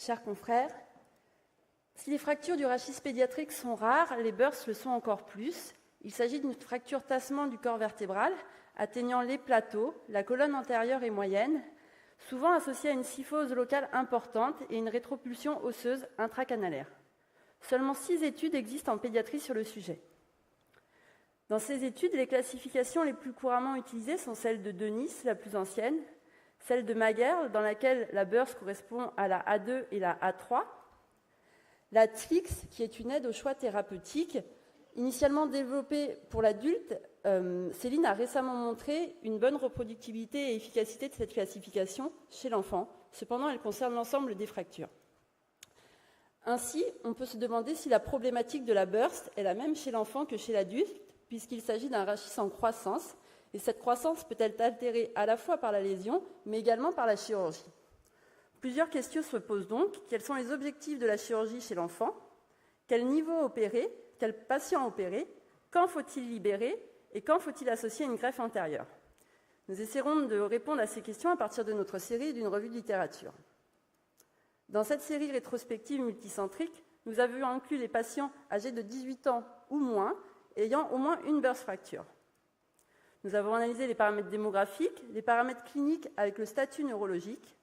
chers confrères, si les fractures du rachis pédiatrique sont rares, les bursts le sont encore plus. Il s'agit d'une fracture tassement du corps vertébral atteignant les plateaux, la colonne antérieure et moyenne, souvent associée à une kyphose locale importante et une rétropulsion osseuse intracanalaire. Seulement 6 études existent en pédiatrie sur le sujet. Dans ces études, les classifications les plus couramment utilisées sont celles de Denis, la plus ancienne, celle de Maguerl, dans laquelle la burst correspond à la A2 et la A3, la TLIX, qui est une aide au choix thérapeutique. Initialement développée pour l'adulte, Céline a récemment montré une bonne reproductibilité et efficacité de cette classification chez l'enfant. Cependant, elle concerne l'ensemble des fractures. Ainsi, on peut se demander si la problématique de la burst est la même chez l'enfant que chez l'adulte, puisqu'il s'agit d'un rachis en croissance, et cette croissance peut être altérée à la fois par la lésion, mais également par la chirurgie. Plusieurs questions se posent donc. Quels sont les objectifs de la chirurgie chez l'enfant? Quel niveau opérer? Quel patient opérer? Quand faut-il libérer? Et quand faut-il associer une greffe antérieure? Nous essaierons de répondre à ces questions à partir de notre série d'une revue de littérature. Dans cette série rétrospective multicentrique, nous avons inclus les patients âgés de 18 ans ou moins, ayant au moins une burst fracture. Nous avons analysé les paramètres démographiques, les paramètres cliniques avec le statut neurologique,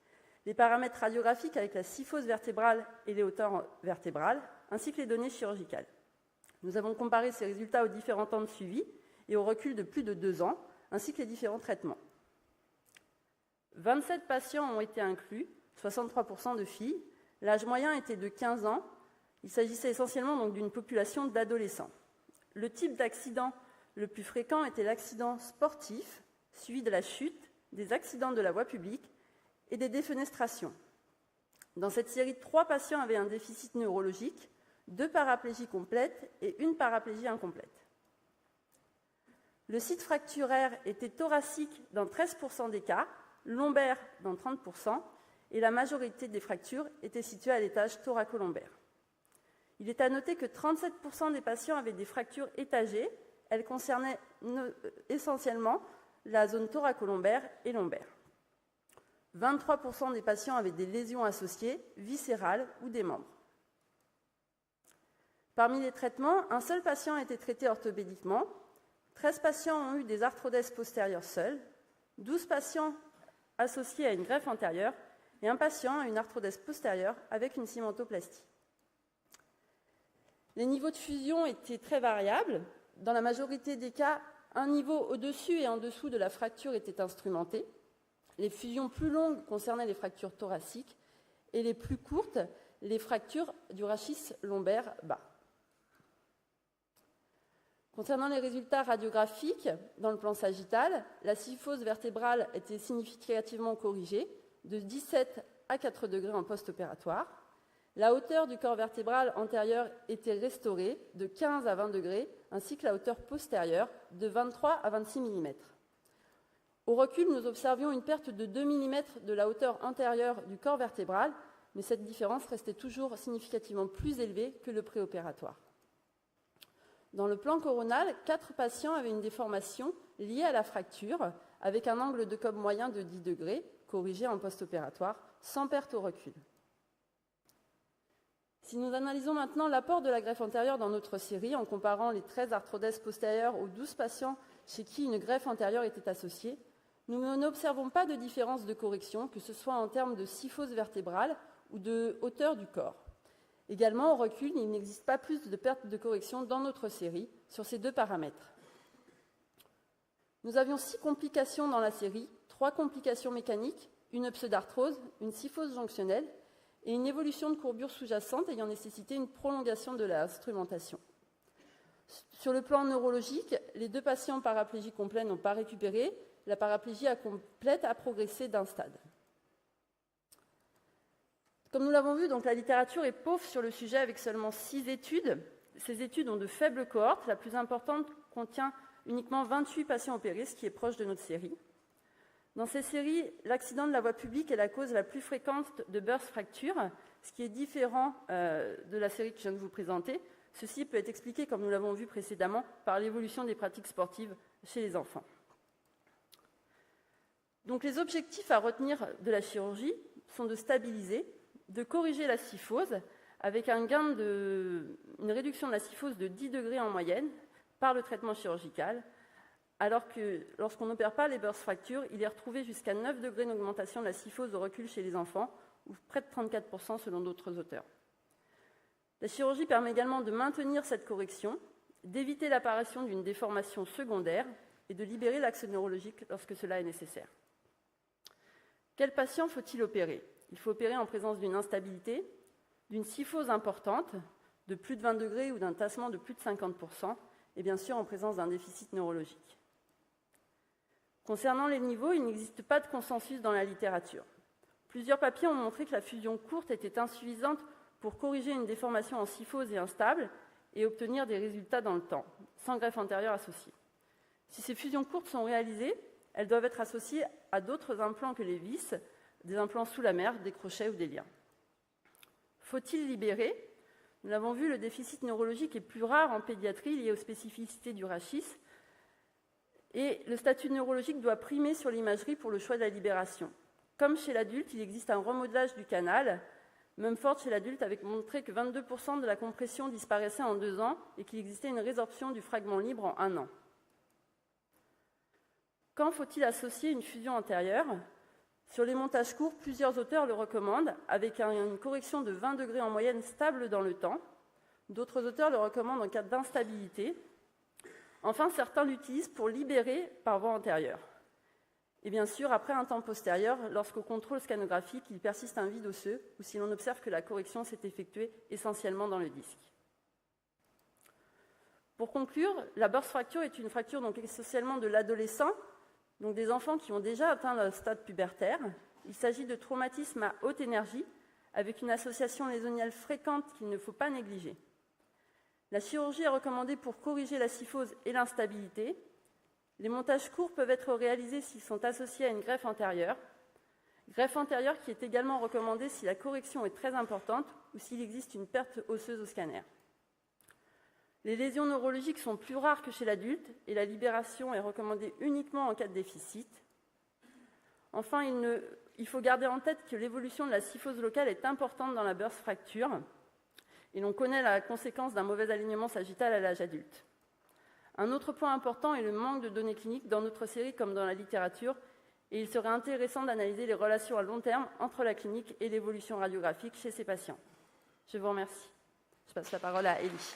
les paramètres radiographiques avec la kyphose vertébrale et les hauteurs vertébrales, ainsi que les données chirurgicales. Nous avons comparé ces résultats aux différents temps de suivi et au recul de plus de 2 ans, ainsi que les différents traitements. 27 patients ont été inclus, 63% de filles. L'âge moyen était de 15 ans. Il s'agissait essentiellement donc d'une population d'adolescents. Le type d'accident le plus fréquent était l'accident sportif, suivi de la chute, des accidents de la voie publique et des défenestrations. Dans cette série, 3 patients avaient un déficit neurologique, 2 paraplégies complètes et 1 paraplégie incomplète. Le site fracturaire était thoracique dans 13% des cas, lombaire dans 30%, et la majorité des fractures étaient situées à l'étage thoracolombaire. Il est à noter que 37% des patients avaient des fractures étagées. Elles concernaient essentiellement la zone thoracolombaire et lombaire. 23% des patients avaient des lésions associées, viscérales ou des membres. Parmi les traitements, un seul patient a été traité orthopédiquement, 13 patients ont eu des arthrodèses postérieures seules, 12 patients associés à une greffe antérieure et un patient à une arthrodèse postérieure avec une cimentoplastie. Les niveaux de fusion étaient très variables. Dans la majorité des cas, un niveau au-dessus et en dessous de la fracture était instrumenté. Les fusions plus longues concernaient les fractures thoraciques et les plus courtes, les fractures du rachis lombaire bas. Concernant les résultats radiographiques, dans le plan sagittal, la kyphose vertébrale était significativement corrigée, de 17 à 4 degrés en post-opératoire. La hauteur du corps vertébral antérieur était restaurée de 15 à 20 degrés, ainsi que la hauteur postérieure de 23 à 26 mm. Au recul, nous observions une perte de 2 mm de la hauteur antérieure du corps vertébral, mais cette différence restait toujours significativement plus élevée que le préopératoire. Dans le plan coronal, 4 patients avaient une déformation liée à la fracture, avec un angle de Cobb moyen de 10 degrés, corrigé en post-opératoire, sans perte au recul. Si nous analysons maintenant l'apport de la greffe antérieure dans notre série, en comparant les 13 arthrodèses postérieures aux 12 patients chez qui une greffe antérieure était associée, nous n'observons pas de différence de correction, que ce soit en termes de kyphose vertébrale ou de hauteur du corps. Également, au recul, il n'existe pas plus de perte de correction dans notre série sur ces 2 paramètres. Nous avions 6 complications dans la série, 3 complications mécaniques, une pseudarthrose, une kyphose jonctionnelle et une évolution de courbure sous-jacente ayant nécessité une prolongation de l'instrumentation. Sur le plan neurologique, les 2 patients paraplégie complète n'ont pas récupéré, la paraplégie complète a progressé d'un stade. Comme nous l'avons vu, donc, la littérature est pauvre sur le sujet avec seulement 6 études. Ces études ont de faibles cohortes. La plus importante contient uniquement 28 patients opérés, ce qui est proche de notre série. Dans ces séries, l'accident de la voie publique est la cause la plus fréquente de burst fracture, ce qui est différent de la série que je viens de vous présenter. Ceci peut être expliqué, comme nous l'avons vu précédemment, par l'évolution des pratiques sportives chez les enfants. Donc les objectifs à retenir de la chirurgie sont de stabiliser, de corriger la kyphose avec une réduction de la kyphose de 10 degrés en moyenne par le traitement chirurgical, alors que lorsqu'on n'opère pas les burst fractures, il est retrouvé jusqu'à 9 degrés d'augmentation de la kyphose de recul chez les enfants, ou près de 34% selon d'autres auteurs. La chirurgie permet également de maintenir cette correction, d'éviter l'apparition d'une déformation secondaire et de libérer l'axe neurologique lorsque cela est nécessaire. Quel patient faut-il opérer? Il faut opérer en présence d'une instabilité, d'une kyphose importante, de plus de 20 degrés ou d'un tassement de plus de 50%, et bien sûr en présence d'un déficit neurologique. Concernant les niveaux, il n'existe pas de consensus dans la littérature. Plusieurs papiers ont montré que la fusion courte était insuffisante pour corriger une déformation en kyphose et instable et obtenir des résultats dans le temps, sans greffe antérieure associée. Si ces fusions courtes sont réalisées, elles doivent être associées à d'autres implants que les vis, des implants sous la mère, des crochets ou des liens. Faut-il libérer? Nous l'avons vu, le déficit neurologique est plus rare en pédiatrie lié aux spécificités du rachis, et le statut neurologique doit primer sur l'imagerie pour le choix de la libération. Comme chez l'adulte, il existe un remodelage du canal. Mumford, chez l'adulte, avait montré que 22% de la compression disparaissait en 2 ans et qu'il existait une résorption du fragment libre en 1 an. Quand faut-il associer une fusion antérieure? Sur les montages courts, plusieurs auteurs le recommandent, avec une correction de 20 degrés en moyenne stable dans le temps. D'autres auteurs le recommandent en cas d'instabilité. Enfin, certains l'utilisent pour libérer par voie antérieure. Et bien sûr, après un temps postérieur, lorsqu'au contrôle scanographique, il persiste un vide osseux, ou si l'on observe que la correction s'est effectuée essentiellement dans le disque. Pour conclure, la burst fracture est une fracture donc essentiellement de l'adolescent, donc des enfants qui ont déjà atteint le stade pubertaire. Il s'agit de traumatismes à haute énergie, avec une association lésionnelle fréquente qu'il ne faut pas négliger. La chirurgie est recommandée pour corriger la kyphose et l'instabilité. Les montages courts peuvent être réalisés s'ils sont associés à une greffe antérieure qui est également recommandée si la correction est très importante ou s'il existe une perte osseuse au scanner. Les lésions neurologiques sont plus rares que chez l'adulte et la libération est recommandée uniquement en cas de déficit. Enfin, il faut garder en tête que l'évolution de la kyphose locale est importante dans la burst fracture et l'on connaît la conséquence d'un mauvais alignement sagittal à l'âge adulte. Un autre point important est le manque de données cliniques dans notre série comme dans la littérature, et il serait intéressant d'analyser les relations à long terme entre la clinique et l'évolution radiographique chez ces patients. Je vous remercie. Je passe la parole à Élie.